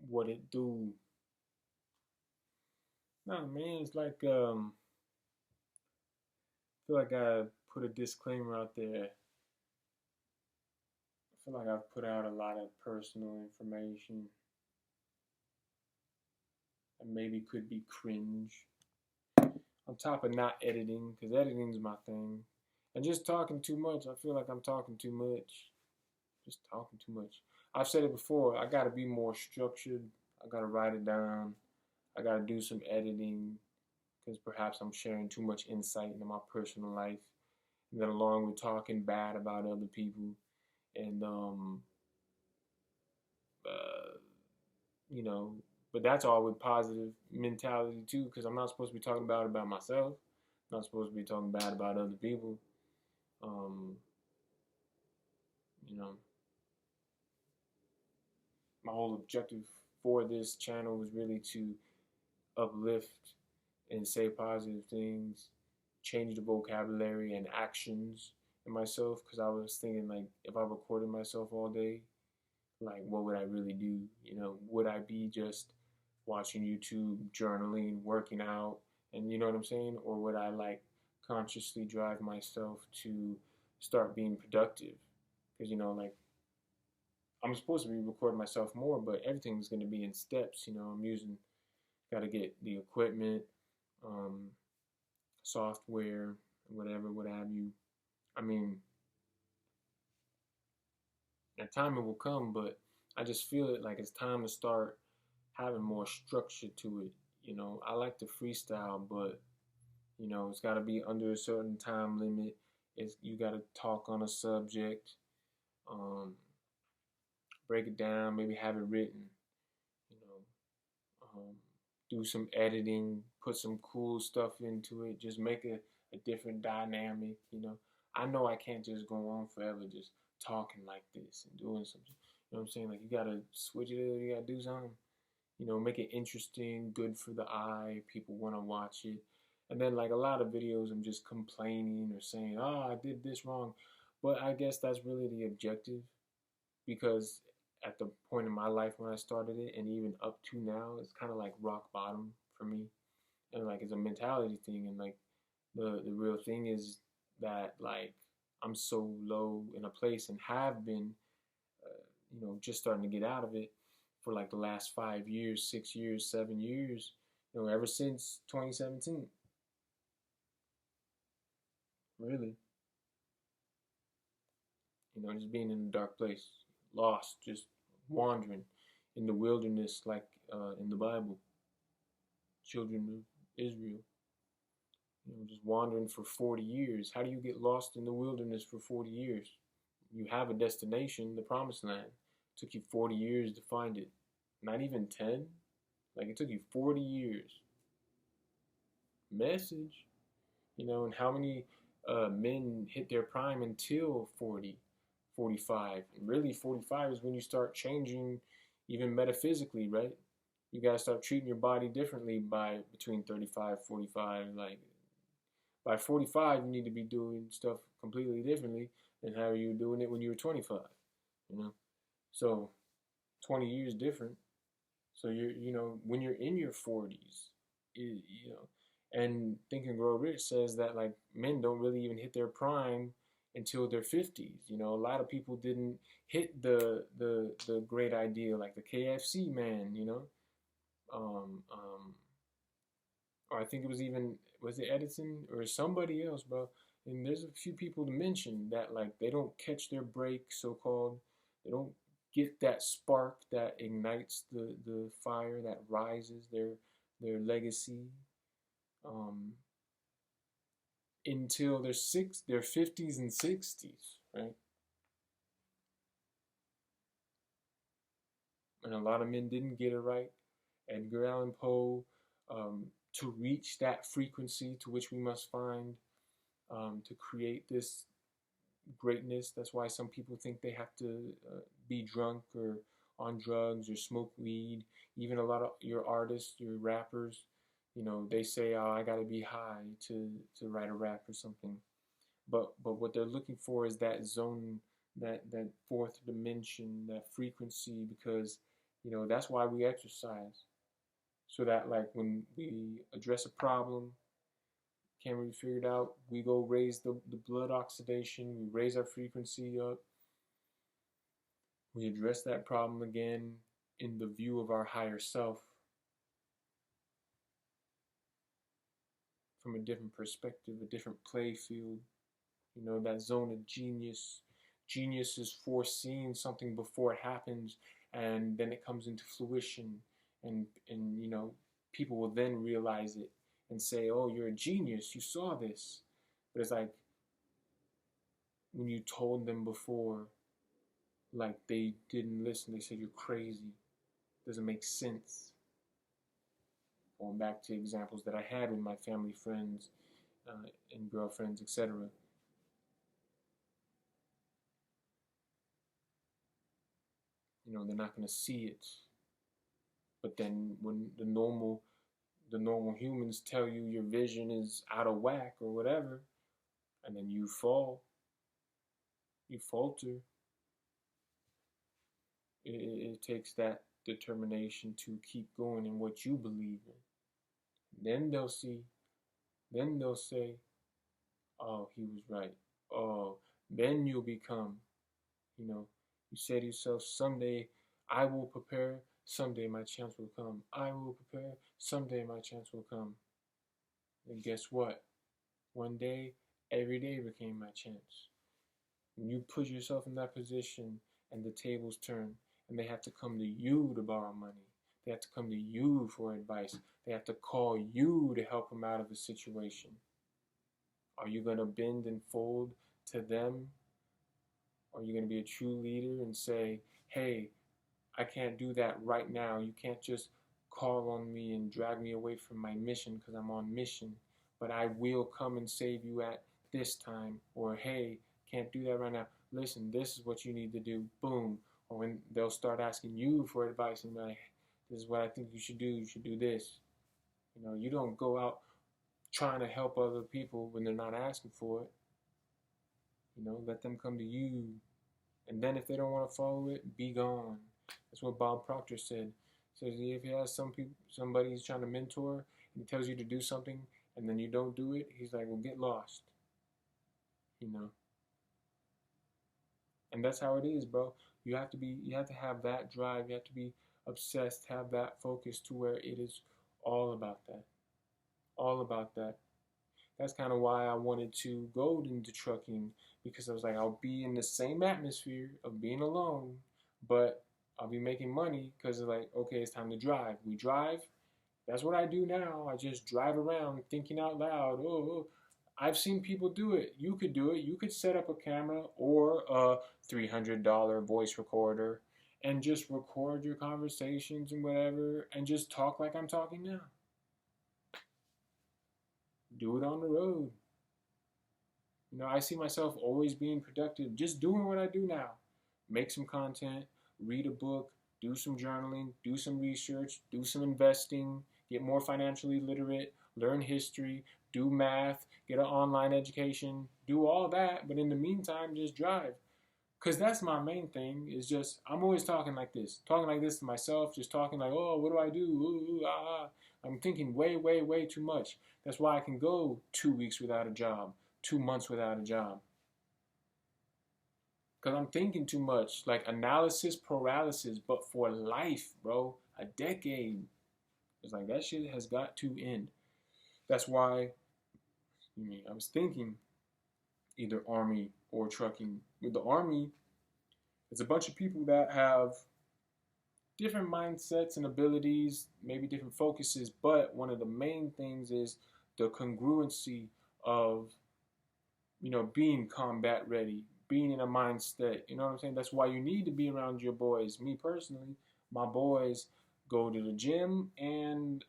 What it do? Nah, man, it's like I feel like I put a disclaimer out there. I feel like I've put out a lot of personal information that maybe could be cringe. On top of not editing, because editing's my thing, and just talking too much. I feel like I'm talking too much. Just talking too much. I've said it before. I gotta be more structured. I gotta write it down. I gotta do some editing because perhaps I'm sharing too much insight into my personal life. And then along with talking bad about other people and uh, you know, but that's all with positive mentality too, because I'm not supposed to be talking about myself. I'm not supposed to be talking bad about other people. Um, you know, my whole objective for this channel was really to uplift and say positive things, change the vocabulary and actions in myself. Because I was thinking, like, if I recorded myself all day, like, what would I really do? Would I be just watching YouTube, journaling, working out, and you know what I'm saying? Or would I like consciously drive myself to start being productive? Because, like, I'm supposed to be recording myself more, but everything's going to be in steps. I'm got to get the equipment, um, software, whatever, what have you. I mean, that time it will come, but I just feel it like it's time to start having more structure to it. I like to freestyle, but it's got to be under a certain time limit. You got to talk on a subject, um, break it down, maybe have it written. You know, do some editing, put some cool stuff into it, just make a different dynamic. I know I can't just go on forever just talking like this and doing something. You know what I'm saying? Like, you gotta switch it up, you gotta do something. Make it interesting, good for the eye, people wanna watch it. And then, like, a lot of videos I'm just complaining or saying, oh, I did this wrong. But I guess that's really the objective, because at the point in my life when I started it, and even up to now, it's kind of like rock bottom for me, and like it's a mentality thing, and like the real thing is that, like, I'm so low in a place and have been, just starting to get out of it for like the last 5 years, 6 years, 7 years, ever since 2017, really, just being in a dark place, lost, just wandering in the wilderness, like in the Bible, children of Israel, just wandering for 40 years. How do you get lost in the wilderness for 40 years? You have a destination, the promised land. It took you 40 years to find it. Not even 10. Like, it took you 40 years. Message. And how many men hit their prime until 40, 45? And really, 45 is when you start changing, even metaphysically, right? You got to start treating your body differently by between 35, 45. Like, by 45, you need to be doing stuff completely differently than how you were doing it when you were 25, you know? So 20 years different. So when you're in your 40s, and Think and Grow Rich says that, like, men don't really even hit their prime until their 50s. A lot of people didn't hit the great idea, like the KFC man, or I think it was even, was it Edison or somebody else, bro? And there's a few people to mention that, like, they don't catch their break, so called. They don't get that spark that ignites the fire that rises their legacy, um, until their 50s and 60s, right? And a lot of men didn't get it right. Edgar Allan Poe, to reach that frequency to which we must find, to create this greatness. That's why some people think they have to be drunk or on drugs or smoke weed. Even a lot of your artists, your rappers, they say, "Oh, I gotta be high to write a rap or something." But what they're looking for is that zone, that fourth dimension, that frequency, because That's why we exercise. So that like when we address a problem, can't really figure it out, we go raise the blood oxidation, we raise our frequency up, we address that problem again in the view of our higher self from a different perspective, a different play field, that zone of genius. Genius is foreseeing something before it happens, and then it comes into fruition, and people will then realize it and say, "Oh, you're a genius. You saw this." But it's like when you told them before, like they didn't listen. They said you're crazy. Doesn't make sense. Going back to examples that I had with my family, friends, and girlfriends, etc. They're not going to see it. But then when the normal humans tell you your vision is out of whack or whatever, and then you fall, you falter. It takes that determination to keep going in what you believe in. Then they'll see, then they'll say, "Oh, he was right." Oh, then you'll become, you know, you say to yourself, "Someday I will prepare, someday my chance will come. I will prepare, someday my chance will come." And guess what? One day, every day became my chance. When you put yourself in that position and the tables turn and they have to come to you to borrow money, they have to come to you for advice, they have to call you to help them out of a situation. Are you going to bend and fold to them? Or are you going to be a true leader and say, "Hey, I can't do that right now. You can't just call on me and drag me away from my mission because I'm on mission, but I will come and save you at this time." Or, "Hey, can't do that right now. Listen, this is what you need to do." Boom. Or when they'll start asking you for advice and be like, "This is what I think you should do. You should do this." You don't go out trying to help other people when they're not asking for it. Let them come to you. And then if they don't want to follow it, be gone. That's what Bob Proctor said. He says if he has somebody he's trying to mentor, and he tells you to do something, and then you don't do it, he's like, "Well, get lost." You know. And that's how it is, bro. You have to have that drive. You have to be obsessed, have that focus to where it is all about that. All about that. That's kind of why I wanted to go into trucking, because I was like, I'll be in the same atmosphere of being alone, but I'll be making money because it's like, okay, it's time to drive. We drive. That's what I do now. I just drive around thinking out loud. Oh, I've seen people do it. You could do it. You could set up a camera or a $300 voice recorder and just record your conversations and whatever and just talk like I'm talking now. Do it on the road. I see myself always being productive, just doing what I do now. Make some content, read a book, do some journaling, do some research, do some investing, get more financially literate, learn history, do math, get an online education, do all that. But in the meantime, just drive. Because that's my main thing, is just, I'm always talking like this to myself, just talking like, "Oh, what do I do? Ooh, ah, ah." I'm thinking way, way, way too much. That's why I can go 2 weeks without a job, 2 months without a job. Because I'm thinking too much. Like analysis paralysis, but for life, bro. A decade. It's like that shit has got to end. That's why I was thinking either army or trucking. With the army, it's a bunch of people that have different mindsets and abilities, maybe different focuses, but one of the main things is the congruency of, being combat ready, being in a mindset. You know what I'm saying? That's why you need to be around your boys. Me personally, my boys go to the gym and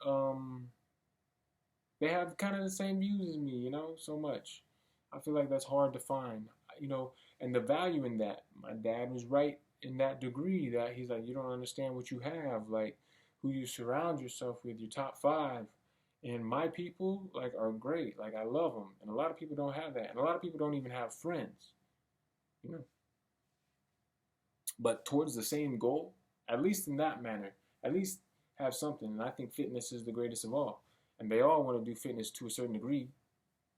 they have kind of the same views as me, so much. I feel like that's hard to find, and the value in that. My dad was right in that degree that he's like, "You don't understand what you have, like who you surround yourself with, your top five." And my people, like, are great. Like, I love them. And a lot of people don't have that. And a lot of people don't even have friends, you know. But towards the same goal At least in that manner. At least have something. And I think fitness is the greatest of all. And they all want to do fitness to a certain degree.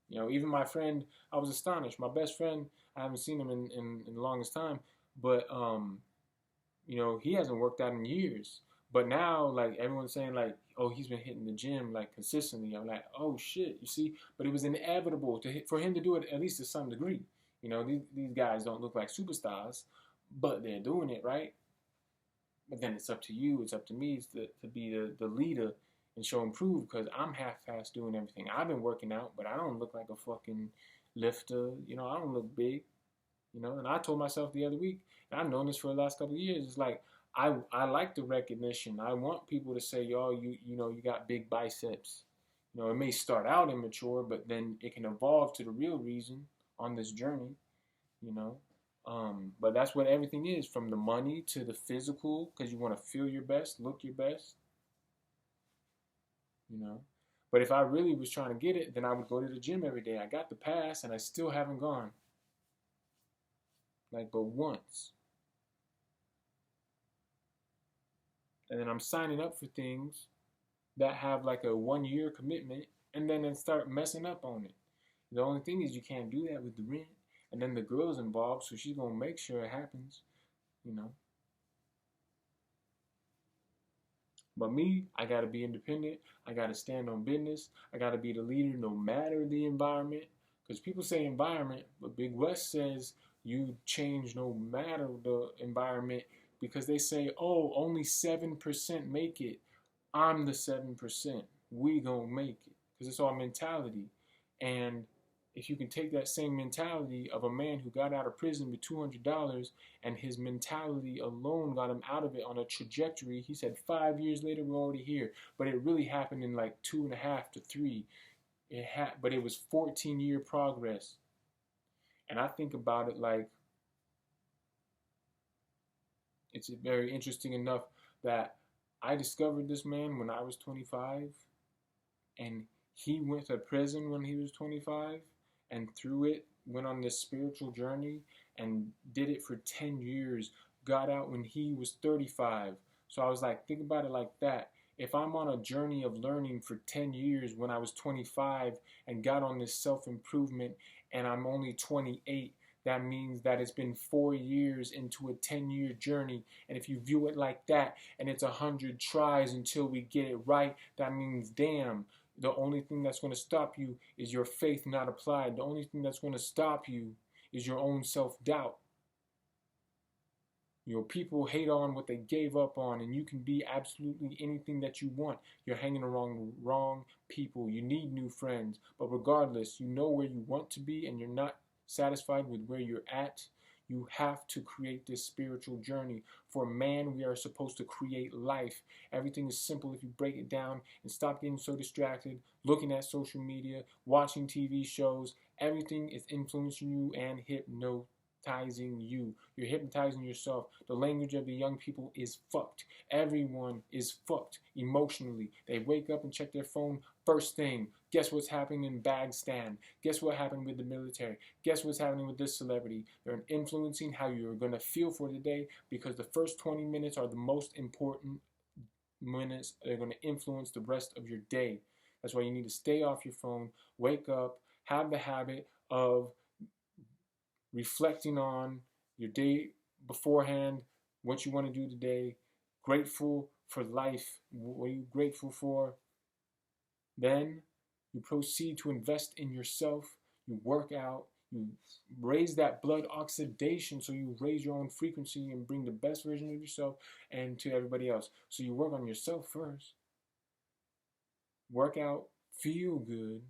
You know, even my friend, I was astonished. My best friend, I haven't seen him in the longest time, but you know, he hasn't worked out in years. But now, like everyone's saying, like, oh, he's been hitting the gym like consistently. I'm like, oh shit, you see. But it was inevitable for him to do it at least to some degree. You know, these guys don't look like superstars, but they're doing it right. But then it's up to you, it's up to me to be the leader and show and prove because I'm half-assed doing everything. I've been working out, but I don't look like a fucking lifter. You know, I don't look big. You know, and I told myself the other week, and I've known this for the last couple of years. It's like I like the recognition. I want people to say, "Yo, you know, you got big biceps." You know, it may start out immature, but then it can evolve to the real reason on this journey. You know, but that's what everything is, from the money to the physical, because you want to feel your best, look your best. You know, but if I really was trying to get it, then I would go to the gym every day. I got the pass, and I still haven't gone. Like, but once. And then I'm signing up for things that have like a 1 year commitment and then start messing up on it. The only thing is you can't do that with the rent. And then the girl's involved, so she's gonna make sure it happens, you know. But me, I gotta be independent. I gotta stand on business. I gotta be the leader no matter the environment. Because people say environment, but Big West says you change no matter the environment because they say, oh, only 7% make it. I'm the 7%. We gonna make it. Because it's our mentality. And if you can take that same mentality of a man who got out of prison with $200 and his mentality alone got him out of it on a trajectory, he said 5 years later we're already here. But it really happened in like 2.5 to 3. But it was 14-year progress. And I think about it like it's very interesting enough that I discovered this man when I was 25, and he went to prison when he was 25, and through it went on this spiritual journey and did it for 10 years, got out when he was 35. So I was like, think about it like that. If I'm on a journey of learning for 10 years when I was 25 and got on this self-improvement and I'm only 28, that means that it's been 4 years into a 10-year journey. And if you view it like that, and it's 100 tries until we get it right, that means, damn, the only thing that's going to stop you is your faith not applied. The only thing that's going to stop you is your own self-doubt. You know, people hate on what they gave up on, and you can be absolutely anything that you want. You're hanging around the wrong people. You need new friends. But regardless, you know where you want to be, and you're not satisfied with where you're at. You have to create this spiritual journey. For man, we are supposed to create life. Everything is simple if you break it down and stop getting so distracted, looking at social media, watching TV shows. Everything is influencing you and hypnotizing you. You're hypnotizing yourself. The language of the young people is fucked. Everyone is fucked emotionally. They wake up and check their phone first thing. Guess what's happening in Bagstan? Guess what happened with the military? Guess what's happening with this celebrity? They're influencing how you're going to feel for the day because the first 20 minutes are the most important minutes. They're going to influence the rest of your day. That's why you need to stay off your phone, wake up, have the habit of reflecting on your day beforehand, what you want to do today, grateful for life, what are you grateful for? Then you proceed to invest in yourself, you work out, you raise that blood oxidation so you raise your own frequency and bring the best version of yourself and to everybody else. So you work on yourself first. Work out, feel good.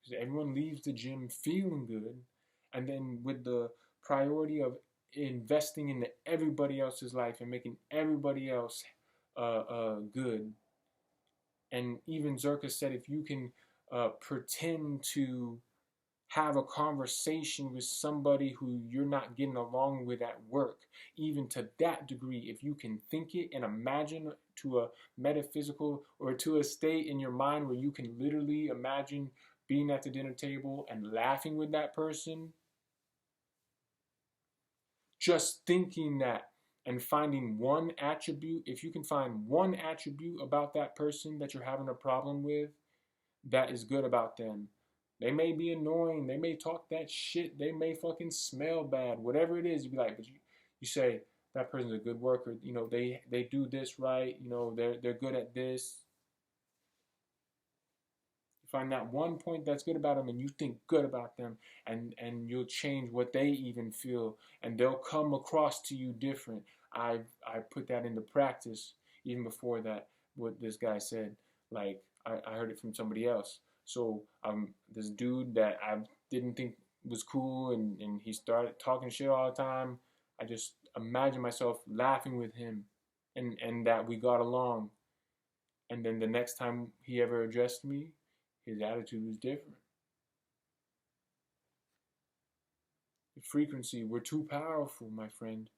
Because everyone leaves the gym feeling good. And then with the priority of investing into everybody else's life and making everybody else good. And even Zerka said if you can pretend to have a conversation with somebody who you're not getting along with at work, even to that degree, if you can think it and imagine to a metaphysical or to a state in your mind where you can literally imagine being at the dinner table and laughing with that person, just thinking that and finding one attribute, if you can find one attribute about that person that you're having a problem with that is good about them. They may be annoying, they may talk that shit, they may fucking smell bad, whatever it is, you be like, but you say that person's a good worker, you know, they do this right, you know, they're good at this. You find that one point that's good about them and you think good about them, and you'll change what they even feel, and they'll come across to you different. I put that into practice even before that, what this guy said. Like I heard it from somebody else. So this dude that I didn't think was cool, and he started talking shit all the time. I just imagine myself laughing with him, and that we got along. And then the next time he ever addressed me, his attitude was different. The frequency, we're too powerful, my friend.